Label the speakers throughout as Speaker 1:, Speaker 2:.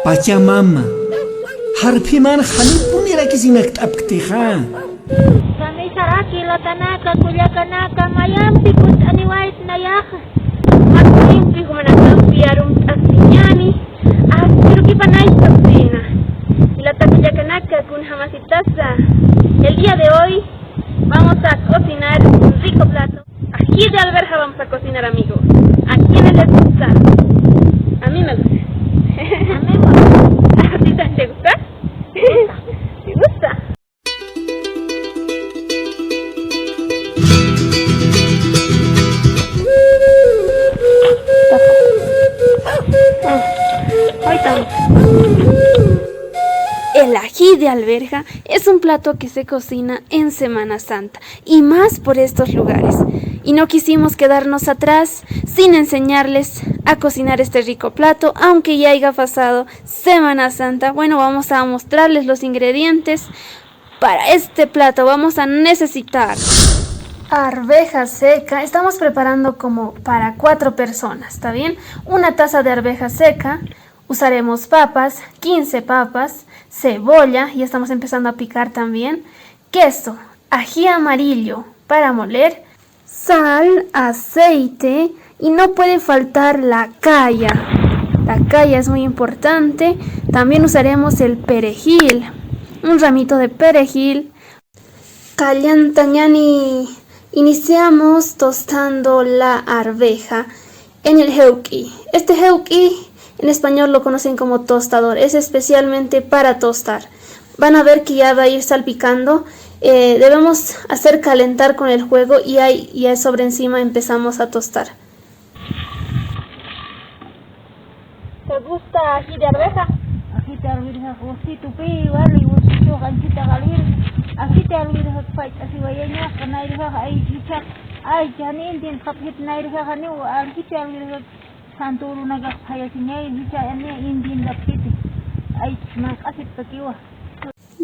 Speaker 1: Pachamama, harpiman hanipuni kisimak apktiha.
Speaker 2: Kami saraki latanaka kulyakanaka mayampi aniwait nayak. Magpimpi kumanakapi arum asinyani. Pero que panay cocina. La tapillacanaka con jamasitaza. El día de hoy vamos a cocinar un rico plato. Ají de alberja vamos a cocinar, amigos. ¿A quiénes les gusta? A mí me gusta. A mí me gusta. ¿A ti te gusta? ¿Te gusta?
Speaker 3: El ají de alberja es un plato que se cocina en Semana Santa y más por estos lugares. Y no quisimos quedarnos atrás sin enseñarles a cocinar este rico plato, aunque ya haya pasado Semana Santa. Bueno, vamos a mostrarles los ingredientes. Para este plato vamos a necesitar arveja seca. Estamos preparando como para 4 personas, ¿está bien? Una taza de arveja seca. Usaremos papas, 15 papas, cebolla, ya estamos empezando a picar también, queso, ají amarillo para moler, sal, aceite y no puede faltar la caya. La caya es muy importante. También usaremos el perejil, un ramito de perejil. Callantañani. Iniciamos tostando la arveja en el jeuqui. Este jeuqui en español lo conocen como tostador, es especialmente para tostar. Van a ver que ya va a ir salpicando. Debemos hacer calentar con el fuego y ahí ya sobre encima empezamos a tostar.
Speaker 2: ¿Te gusta ají de arveja?
Speaker 4: Ají de arveja, tu pi, vale, tu ganchita galir. Ají de arveja, fight, así vaya, canaireja, ay, chicha, ay, janin, tin kapit naireja, hanu, ají de arveja.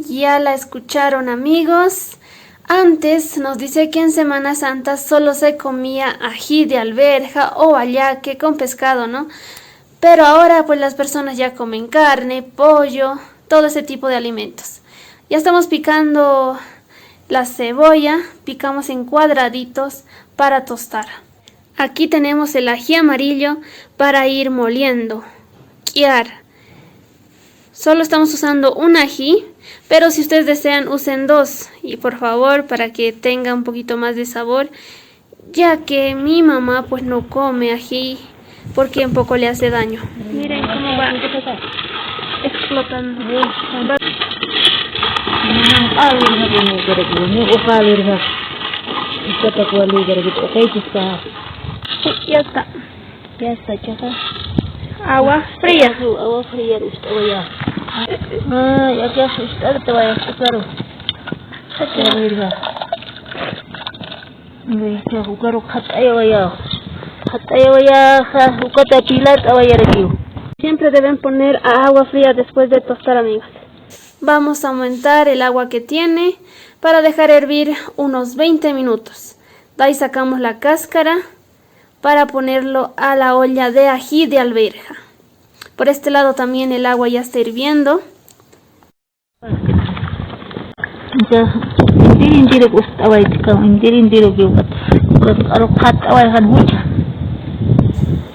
Speaker 3: Ya la escucharon, amigos. Antes nos dice que en Semana Santa solo se comía ají de alberja o ayaque con pescado, ¿no? Pero ahora pues las personas ya comen carne, pollo, todo ese tipo de alimentos. Ya estamos picando la cebolla, picamos en cuadraditos para tostar. Aquí tenemos el ají amarillo para ir moliendo, quiar. Solo estamos usando un ají, pero si ustedes desean usen 2. Y por favor, para que tenga un poquito más de sabor, ya que mi mamá pues no come ají porque un poco le hace daño. Miren cómo va explotando. Ya está.
Speaker 4: Ya está, chaca.
Speaker 3: Agua fría.
Speaker 4: Agua fría, usted ya. Ya que usted te vaya a claro.
Speaker 3: Siempre deben poner agua fría después de tostar, amigos. Vamos a aumentar el agua que tiene para dejar hervir unos 20 minutos. De ahí sacamos la cáscara para ponerlo a la olla de ají de alberja. Por este lado también el agua ya está hirviendo.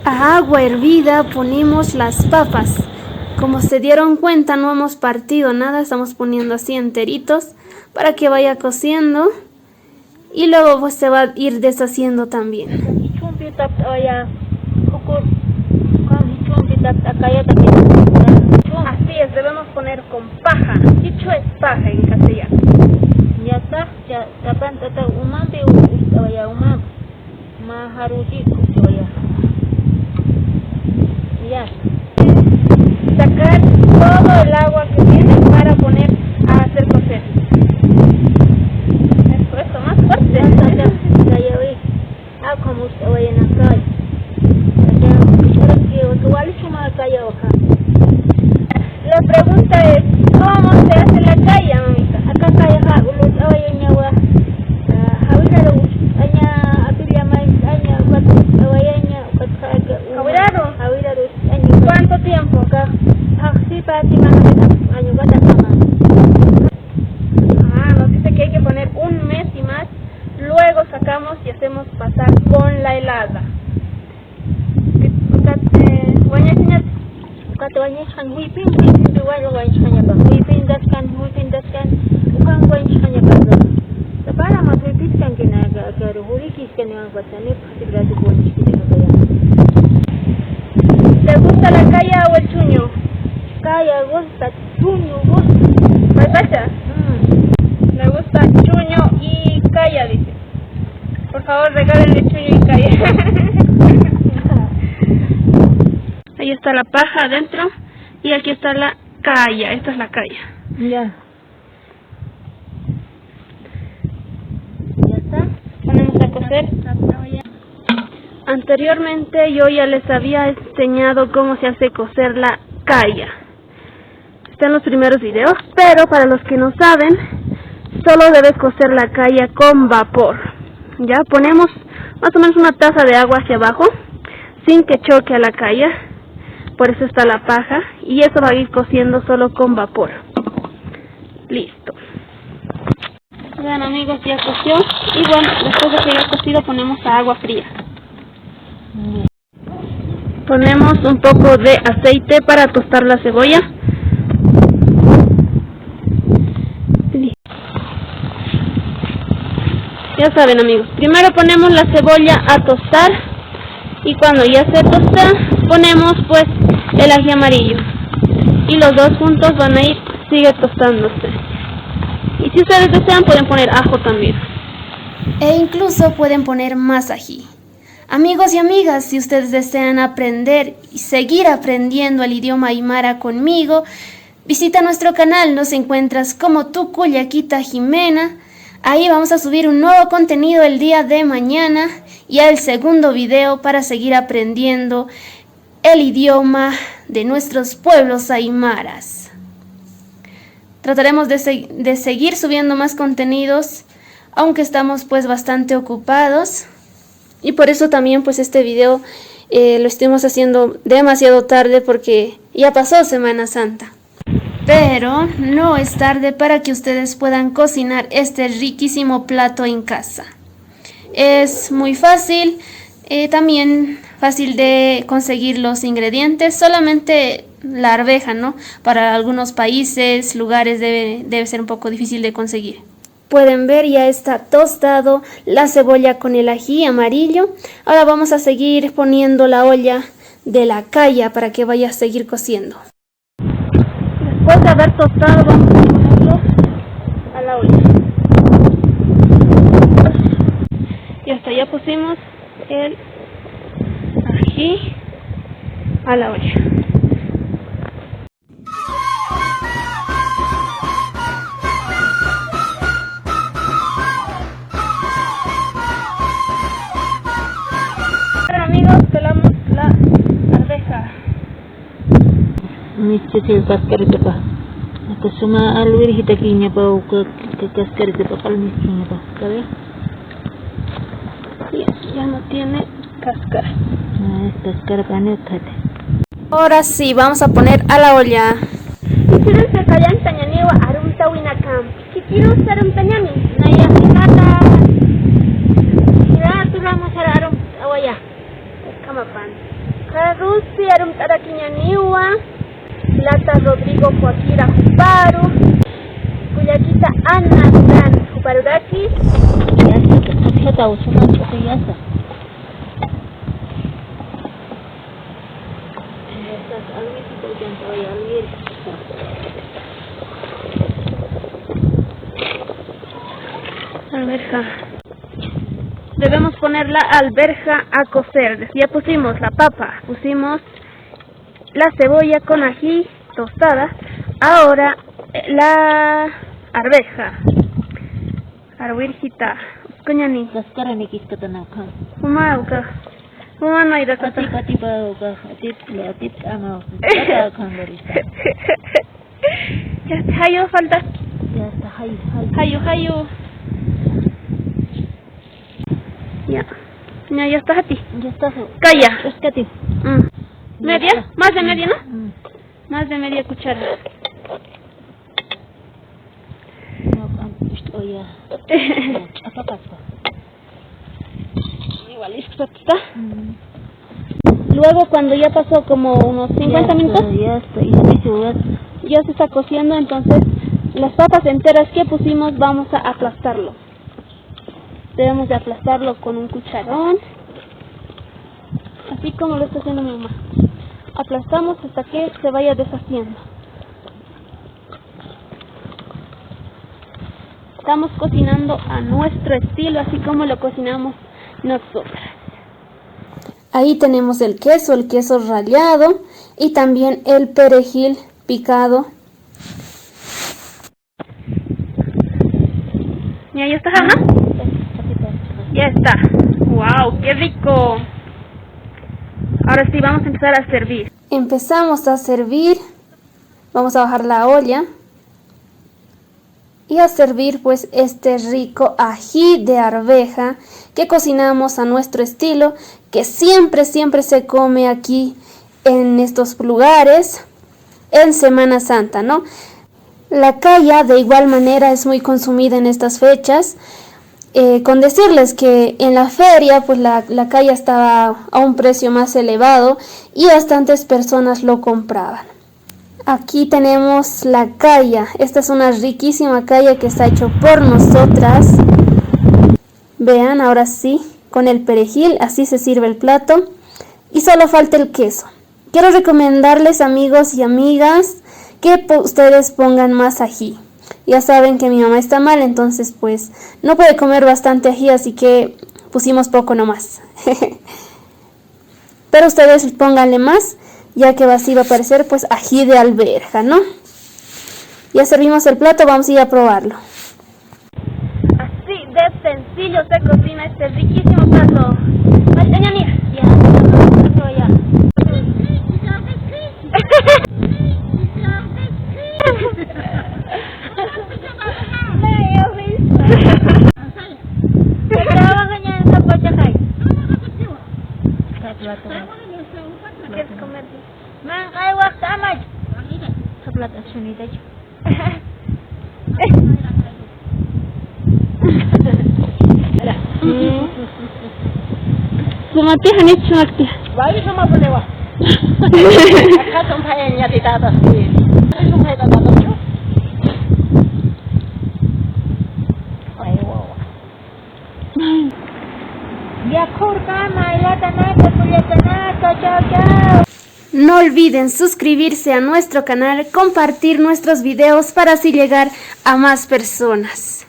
Speaker 3: A agua hervida ponemos las papas. Como se dieron cuenta, no hemos partido nada, estamos poniendo así enteritos para que vaya cociendo y luego pues se va a ir deshaciendo también.
Speaker 2: Así es, debemos poner con paja. Dicho es paja en castellano.
Speaker 4: Ya está, ya tapan tata umam pe vaya umam. Maharuji vaya. Ya.
Speaker 2: Sacar todo el agua que tiene para poner a hacer cocer. Eso más fuerte.
Speaker 4: Ya voy. Como usted vaya en la calle.
Speaker 2: La pregunta es, ¿cómo se hace la calla, mamita?
Speaker 4: Acá calla ulut awayanya wa hawidaro anya atulia mai anya ukat awayanya ukat
Speaker 2: ¿Hawidaro?
Speaker 4: hawidaro
Speaker 2: ¿Cuánto tiempo?
Speaker 4: acá haxit
Speaker 2: bañeskan huipin igual bañeskan ba huipin daskan ukan bañeskan ba para más huipiskan kinaga agaro hurikis kinaga batane sibrado bonis kinaga. ¿Te gusta la calla o el chuño? Calla, gusta, chuño, gusta. ¿Me pasa? Me gusta chuño y calla, dice. Por favor, regálenle chuño y calla. Ahí está la paja adentro y aquí está la calla. Esta es la calla.
Speaker 4: Ya.
Speaker 2: Ya está. Ponemos a cocer. Anteriormente yo ya les había enseñado cómo se hace cocer la calla. Está en los primeros videos, pero para los que no saben, solo debes cocer la calla con vapor. Ya ponemos más o menos una taza de agua hacia abajo, sin que choque a la calla. Por eso está la paja, y eso va a ir cociendo solo con vapor. Listo. Vean amigos, ya coció. Y bueno, después de que haya cocido ponemos a agua fría. Ponemos un poco de aceite para tostar la cebolla. Ya saben amigos, primero ponemos la cebolla a tostar y cuando ya se tosta ponemos pues el ají amarillo y los dos juntos van a ir, sigue tostándose. Y si ustedes desean pueden poner ajo también.
Speaker 3: E incluso pueden poner más ají. Amigos y amigas, si ustedes desean aprender y seguir aprendiendo el idioma aymara conmigo, visita nuestro canal, nos encuentras como Tucuyaquita Jimena. Ahí vamos a subir un nuevo contenido el día de mañana y el segundo video para seguir aprendiendo el idioma de nuestros pueblos aymaras. Trataremos de seguir subiendo más contenidos, aunque estamos pues bastante ocupados. Y por eso también pues este video lo estamos haciendo demasiado tarde porque ya pasó Semana Santa. Pero no es tarde para que ustedes puedan cocinar este riquísimo plato en casa. Es muy fácil, también fácil de conseguir los ingredientes, solamente la arveja, ¿no? Para algunos países, lugares debe ser un poco difícil de conseguir. Pueden ver, ya está tostado la cebolla con el ají amarillo. Ahora vamos a seguir poniendo la olla de la calla para que vaya a seguir cociendo. Después de haber tostado vamos a ponerlo a la olla. Y hasta ya pusimos el ají a la olla. Amigos, pelamos la arveja.
Speaker 4: Michel kaskarita pa. Nakasuma alwir hitakinya pa o kaskarita pa kalmiskinya pa. ¿Sabes?
Speaker 2: Ya no tiene cáscara.
Speaker 4: Cáscara pa ne uthate.
Speaker 3: Ahora sí, vamos a poner a la olla.
Speaker 2: Kikirun se kayan tañaniwa arum tawinakam. Kikirun sarum tañani. Naya hinata. Kira turamos arum awaya. Kamapan. Karusi arum tarakiñaniwa. Plata Rodrigo Joaquira Juparu. Kuyaquita Ana Dan Juparuraki.
Speaker 4: Ya está usando yasa.
Speaker 2: Alberja. Debemos poner la alberja a cocer. Ya pusimos la papa, pusimos la cebolla con ají tostada. Ahora la arveja. Arvirjita. Kuñani.
Speaker 4: Cáscara ne kiskata na kan.
Speaker 2: Uma uka. Uma no ida kata.
Speaker 4: Pati pa uka. Atit ama. Kata kan barista.
Speaker 2: Ya está, hayo falta.
Speaker 4: Ya está,
Speaker 2: Hayo. Ya está Hati.
Speaker 4: Ya está.
Speaker 2: Calla.
Speaker 4: Rescate.
Speaker 2: ¿Media? Más de media, ¿no? Más de media cuchara.
Speaker 4: Oh ya. Apa?
Speaker 2: Igual es que está.
Speaker 3: Luego cuando ya pasó como unos 50 minutos,
Speaker 4: Ya está, y se hizo
Speaker 3: ya se está cociendo, entonces las papas enteras que pusimos vamos a aplastarlo. Debemos de aplastarlo con un cucharón, así como lo está haciendo mi mamá. Aplastamos hasta que se vaya deshaciendo. Estamos cocinando a nuestro estilo, así como lo cocinamos nosotras. Ahí tenemos el queso rallado y también el perejil picado. ¿Ya está, Hanna? Ya está. ¡Wow! ¡Qué rico! Ahora sí, vamos a empezar a servir. Empezamos a servir. Vamos a bajar la olla. Y a servir pues este rico ají de arveja que cocinamos a nuestro estilo, que siempre se come aquí en estos lugares en Semana Santa, ¿no? La caya de igual manera es muy consumida en estas fechas. Con decirles que en la feria pues la caya estaba a un precio más elevado y bastantes personas lo compraban. Aquí tenemos la caya. Esta es una riquísima caya que está hecho por nosotras. Vean, ahora sí, con el perejil, así se sirve el plato. Y solo falta el queso. Quiero recomendarles, amigos y amigas, que ustedes pongan más ají. Ya saben que mi mamá está mal, entonces pues no puede comer bastante ají, así que pusimos poco nomás. Pero ustedes pónganle más, ya que así va a parecer pues ají de alberja, ¿no? Ya servimos el plato, vamos a ir a probarlo. Así de sencillo se cocina este riquísimo plato. ¡Ay, doña Nia! Ya.
Speaker 2: ¿Quieres comer?
Speaker 4: Man, kaya waktu amat. Sebelah sini aja.
Speaker 3: Sumati hanit sumati.
Speaker 4: Bayi sama penewa. Akak sumpahnya di atas sih. Sumpah di atas tu. Ayo. Ya kurka maila tanaka kuya tanaka chao chao.
Speaker 3: No olviden suscribirse a nuestro canal, compartir nuestros videos para así llegar a más personas.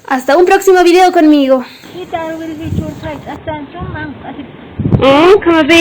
Speaker 3: Hasta un próximo video conmigo.
Speaker 4: Kita will be sure fight. Asan cuma asik.
Speaker 3: ¿Cómo ve?